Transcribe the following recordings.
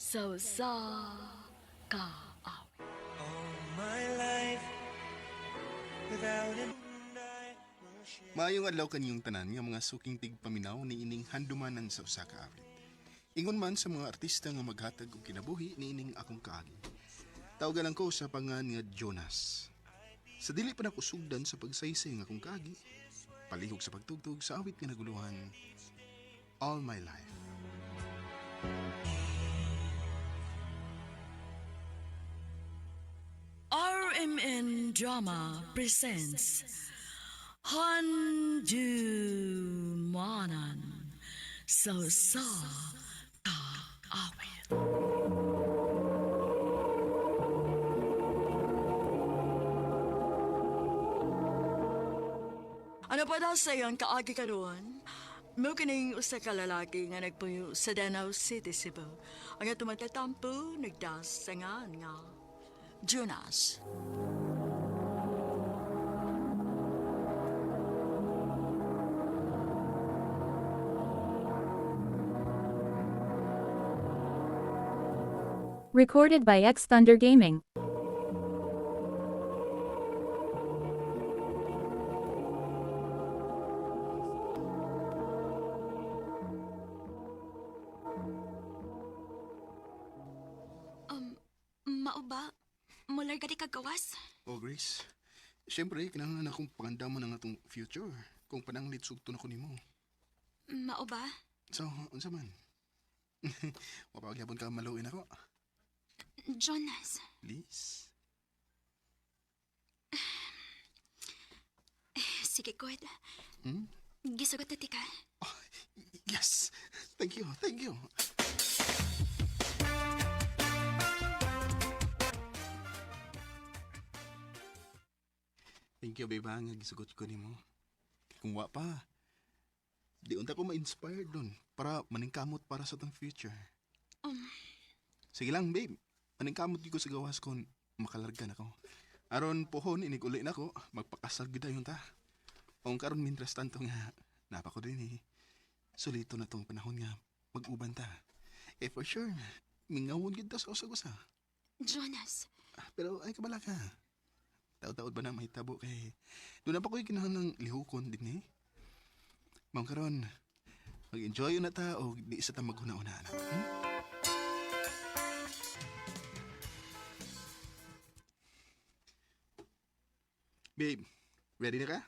sa ka. Maayong adlaw kaniyong tanan nga mga suking tigpaminaw ni ining handumanan sa usa ka awit. Ingon man sa mga artista nga maghatag og kinabuhi ni ining akong kaagi. Tawagan lang ko sa pangan nga Jonas. Sa dili pa nako sugdan sa pagsaysay nga akong kaagi, palihog sa pagtugtog sa awit nga naguluhan All My Life. RMN Drama presents Handumanan sa kaawit. Ano pa daw sa iyang kaagi karon? Mo kining usa ka lalaki nga nagpuyo sa Danau City, Cebu. Ang atong magtatampo, nagdasangan nga Jonas. Recorded by X Thunder Gaming. Mao ba? Mular gadi kagawas? Oh, Grace. Siyempre, kinahanglan akong pangandaman ang atong future kung pananglit sugto na ko nimo. Mao ba? So, unsa man? Mapagyapon ka maluin ako. Jonas, Please. sige good. Hmm? Gisugot na tika. Oh, yes. Thank you. Thank you. Thank you, babe, nga gisugot ko nimo. Kung wa pa, di unta ko ma-inspired dun para maningkamot para sa tong future. Sige lang, babe. Maningkamot ko sa gawas kung makalarga na ko. Aron pohon, inig-uli na ko, magpakasal gida yun ta. Kung karon mintras tanto nga, napa ko din eh. Solito na tong panahon nga, mag-uban ta. Eh for sure, mingawon gid ta sa usa-usa. Jonas, Pero ay kabala ka. Taod-taod ba na may tabo kay doon na pa ko'y kinahanglang lihukon din eh. Ma'am karon, mag-enjoy na ta o di isa ta maghuna-una na. Babe, ready na ka?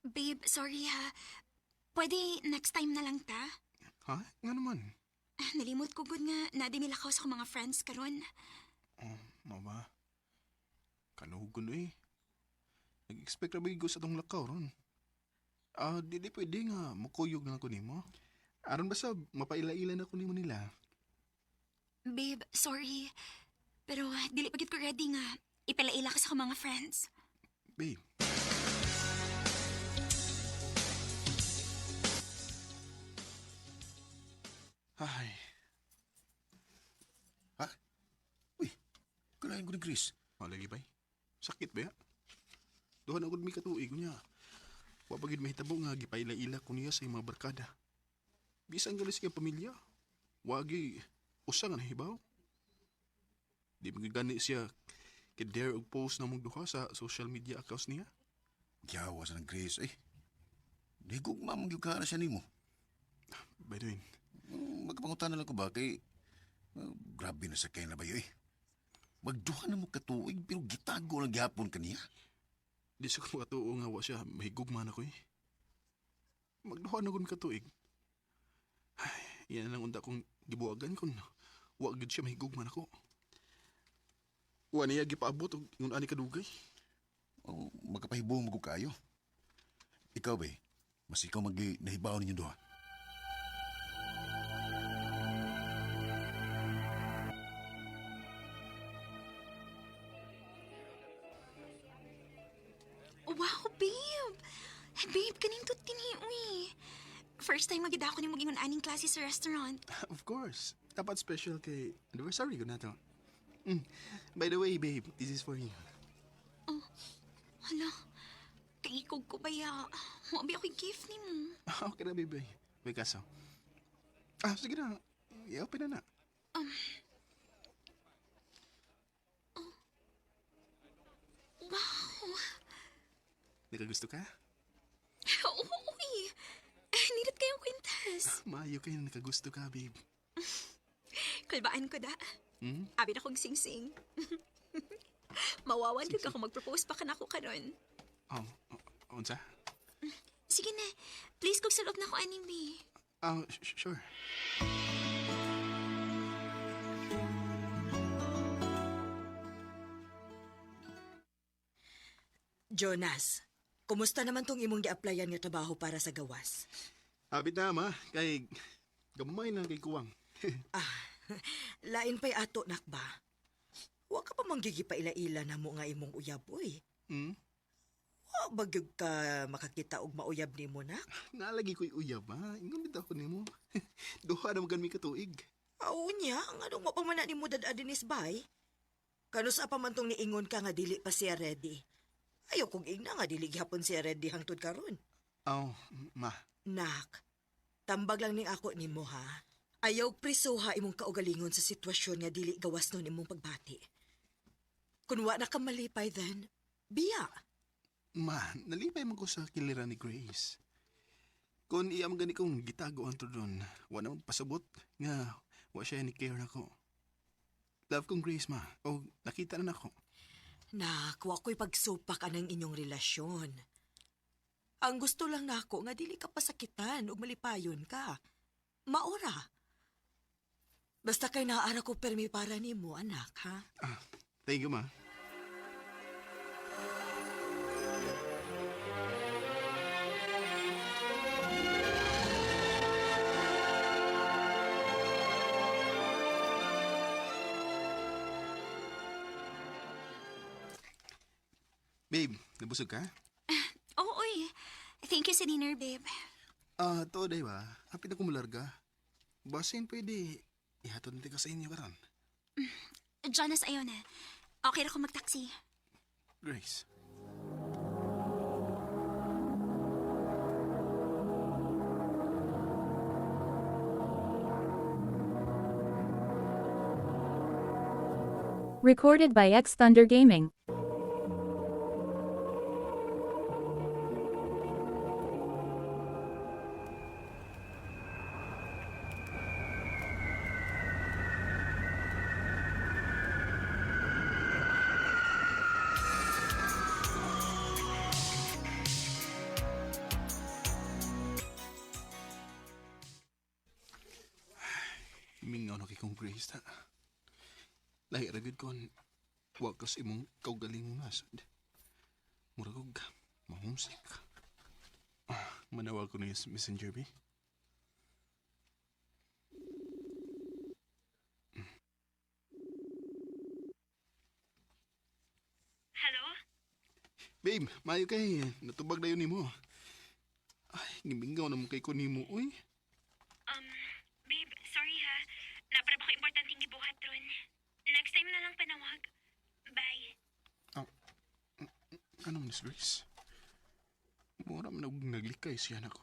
babe, sorry ha. Pwede next time na lang ta? Ha? Nga naman. Nalimot ko gud nga nadi nila ka sa mga friends karon. Oh, mama. Kanuhog ko na eh. Nag-expect na ba yung sa tong lakaw ron? Di pwede nga makuyog na ako nimo. Aron basta mapaila-ila na ko nimo nila. Babe, sorry. Pero dili pa gid ko ready nga ipalaila ka sa mga friends. Babe. Ay. Ha? Uy, kalahin ko ni Chris. Malagi ba? Sakit ba ya? Doon ako may katuig niya. Wapagid mahitabo nga gipaila-ila ko niya sa mga barkada. Bisan galis kay pamilya. Wagi usa nga nahibaw. Di magigani siya kay-dare og post na mong duha sa social media accounts niya. Giyawa sa ng Chris. Nahigog mamang yung kara siya ni mo. By the way, Magkapangutan na lang ko ba kay... grabe na sa kaya na ba yun eh. Magduha na mo katuig pero gitago lang gihapon kaniya. di sa ko katuo nga wa siya mahigog man ako eh. Magduha na kun katuig. Ay, yan lang unta kong gibuagan kun wa gid siya mahigog man ako. Wa niya gipaabot og ingon ani kadugay. Magkapahibuong mo kayo. Ikaw ba mas ikaw nahibaw ninyo duha. Wow, babe! Babe, kaning tini, uy. First time magida ako ni mag-ingon aning klase sa restaurant. Of course. Dapat special kay anniversary ko na to. By the way, babe, this is for you. Hala, kaikog ko ba ya? Mabi ako'y gift ni mo. Okay na, babe. May kaso. Sige na. I-open na na. Nakagusto ka? Oo, uy. Nindot kayong kwintas. Maayo kayo na nakagusto ka, babe. Kulbaan ko da. Hmm? Abi na kong sing-sing. Mawawan ka kung mag-propose pa ka na ako karon. Oh, unsa? Sige na. Please, kung salot na ko anime. Sure. Jonas, kumusta naman tong imong gi-applyan nga trabaho para sa gawas? Habit na, ma. Kay gamay na kay kuwang. Lain pa'y ato, nakba. Wa ka pa manggigipaila-ila na mo nga imong uyab, uy. Hmm? Wa bagyog ka makakita og mauyab ni mo, nak? Nalagi ko'y uyab, ha? Ingon bitaw ko nimo. Duha na magan mi katuig. Oo niya, ang anong mapamana ni mo dad dinis bay? Kanus pa man tong niingon ka nga dili pa siya ready. Ayaw kong igna nga dili gihapon siya ready hangtod karon. Ma. Nak, tambag lang ning ako nimo ha. Ayaw prisuha imong kaugalingon sa sitwasyon nga dili gawas nun imong pagbati. Kung wa na ka malipay then, biya. Ma, nalipay man ko sa kiliran ni Grace. Kung iyam gani kong gitago ang tudon, wa naman pasabot nga wa siya ni care na ko. Love kong Grace, ma. O nakita na nako. Nak, wa ko'y pagsupak anang inyong relasyon. Ang gusto lang nako nga dili ka pasakitan ug malipayon ka. Maora. Basta kay naara ko permi para nimo, anak, ha? Thank you, ma. Babe, nabusog ka? Oo, uy. Thank you sa dinner, babe. To day ba? Hapit na kumularga. Basin pwede. Ihatod natin ka sa inyo karon. Jonas, ayaw na. Okay na ako mag-taxi. Grace. Recorded by X Thunder Gaming. Mingaw na kay kong Grace ta. Lahi ragid kon. Wakas imong kaugaling nasod. Muragog. Mahumsik. Manawag ko na yung messenger, be. Hello? Babe, mayo kay. Natubag na yun ni mo. Ay, gimingaw naman kay ko ni mo, uy. Babe, sorry ha. Naparab ako importanteng gibuhat ron. Next time na lang panawag. Bye. Ano, Miss Grace? Mura man naglikay siya na ko.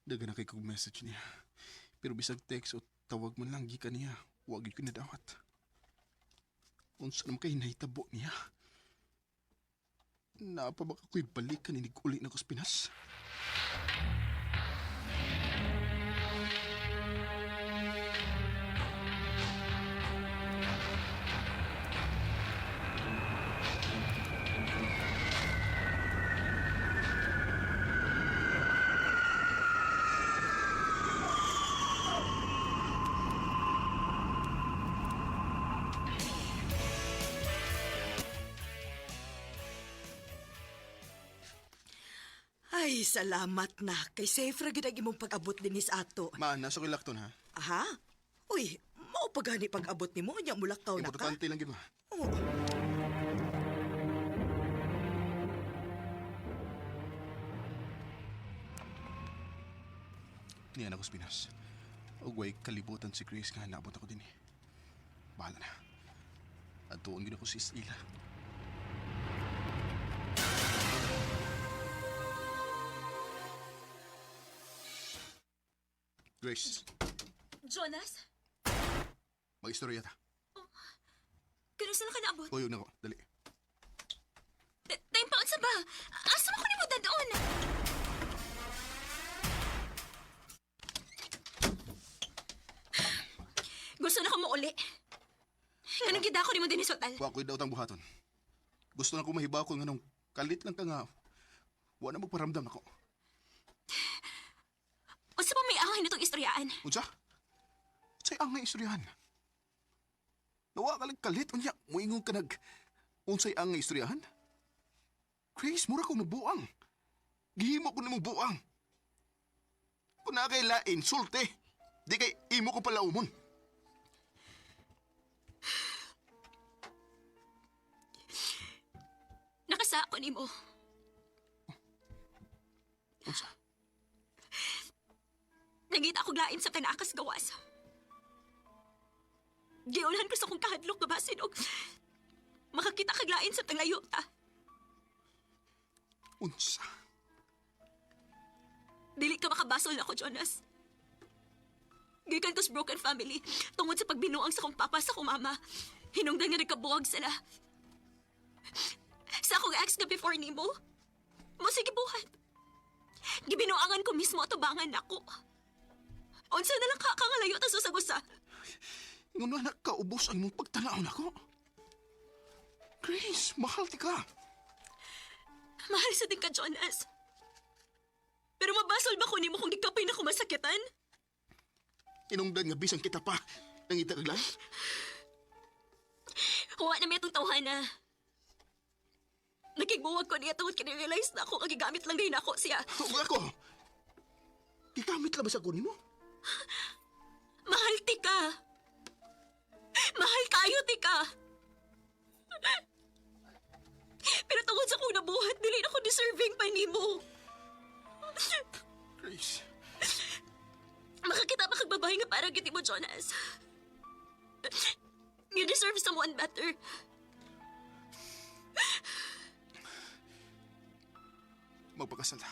Daga na kay kong message niya. Pero bisag text o tawag man lang gikan niya, wag yun ko nadawat. Unsa naman kay nahitabo niya? Naapa ba ako'y balikan inig uli na ko sa Pinas? Ay, salamat na. Kay safe ra gid ang imong pag-abot dinis ato. Ma, nasa ko lakton ha? Aha? Uy, mao pa gani pag-abot nimo nya mulakaw na ka. Importante lang gid ma. Oo. Niyan ako sa Pinas. Ugway kalibutan si Grace nga naabot ako din eh. Bahala na. At tuon gid ako si Isila. Grace, Jonas? mag-istorya ta. Ganun sila ka naabot? Uyog na ko, dali. Time pa unsa ba? Asa mo ko ni mo dadon? Gusto na ko mo uli. Ganun gid ako ni mo din isultal. Wa ko'y daw tang buhaton. Gusto na ko mahibaw ko nga nung kalit lang ka nga. Wa na magparamdam ako. Unsa pa may angay nitong istoryaan? Unsa? Sa'y ang nga istoryahan. Nawa ka lang kalit, unya, muingon ka unsay ang nga istoryahan? Grace, mura ko nabuang. Gihimo ko namang buang. Kung na kay lain, sulte. Di kay imo ko pala umon. Nakasa ako nimo. Unsa? Nangita ako lain sa tanakas gawas. Giulan ko sa kong kahadlok nga basin og makakita kag lain sa tanglayo ta. Unsa? Dili ka makabasol na ako, Jonas. Gikan ko sa broken family tungod sa pagbinuang sa kong papa sa kong mama. Hinungdan nga nagkabuwag sila. Sa akong ex nga before nimo, mo sige buhat. Gibinuangan ko mismo atubangan nako. Unsa na lang kakangalayo ta sa sagusa. Ngun na kaubos ang imong pagtanaw nako. Grace, mahal ti ka. Mahal sa din ka, Jonas. Pero mabasol ba ko nimo kung di ka pinakamasakitan? Inungdan nga bisan kita pa. Nangita kag lain? Huwa na may itong tawhana. Nagigbuwag ko niya tungod kini-realize na ako kagigamit lang din ako siya. Ug ako. Gikamit labas ako nimo? Mahal ti ka. Mahal kayo ti ka. Pero tungod sa kong nabuhat, dili na ako deserving pa nimo. Grace. Makakita pa kag babae nga para giti mo, Jonas. You deserve someone better. Magpakasal ta.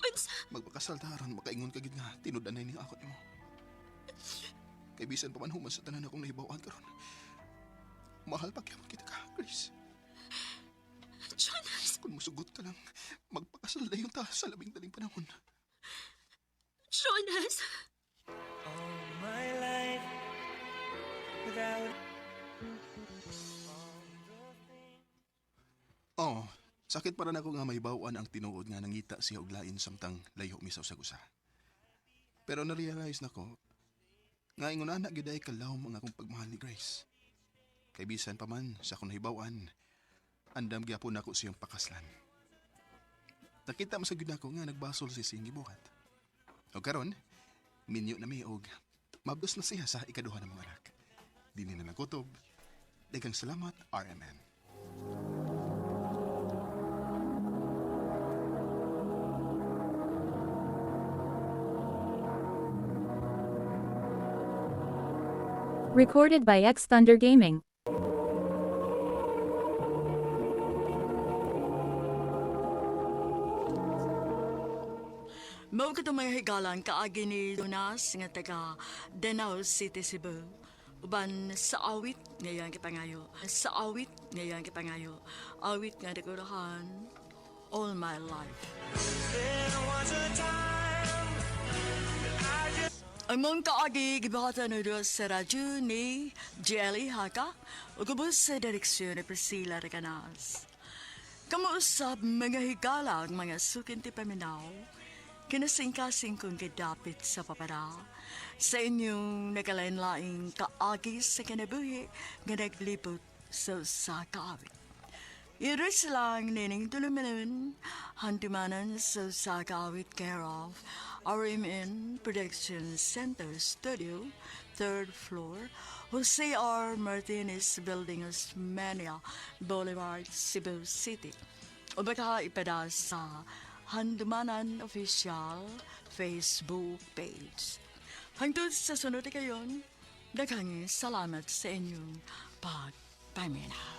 Unsa? Magpakasal ta aron makaingon ka gid nga tinud-anay ning ako nimo. Kay bisan pa man human sa tanan akong nahibaw-an karon. Mahal pa gyapon kita ka, Grace. Jonas. Kung musugot ka lang, magpakasal dayon ta sa labing daling panahon. Jonas. Oh, sakit para nako nga mahibaw-an ang tinuod nga nangita siya og lain samtang layo misaw sa gusa. Pero na-realize nako nga ingon ana gyud ay kalawom ang akong pagmahal ni Grace. Kay bisan pa man sa akong nahibaw-an, andam gyapon nako siyang pakaslan. Nakita mo sa gyud nako nga nagbasol si siyang gibuhat. O karon, minyo na mi og mabdos na siya sa ikaduha ng mga anak. Dini na nakutob. Daghang salamat, RMN. Recorded by X Thunder Gaming. Mao ka may higalan kaagi ni Jonas nga taga Danau City, Cebu. Uban sa awit ngayon kita ngayo. Sa awit ngayon kita ngayo. Awit nga dekurahan all my life. Ang mong kaagi gibahatan na doon sa radyo ni Jelly Haka o kubos sa direksyon ni Priscilla Reganas. Kamuusap mga higala ang mga sukinti paminaw kinasingkasing kong gidapit sa papara sa inyong nagalain-laing kaagi sa kinabuhi nga naglipot sa kaawit. Iris lang nining tulumanon handumanan sa kaawit care of RMN Production Center Studio, 3rd floor, Jose R. Martinez Building, Osmania Boulevard, Cebu City. O baka ipada sa Handumanan Official Facebook page. Hangtod sa sunod kayon, daghang salamat sa inyong pagpaminaw.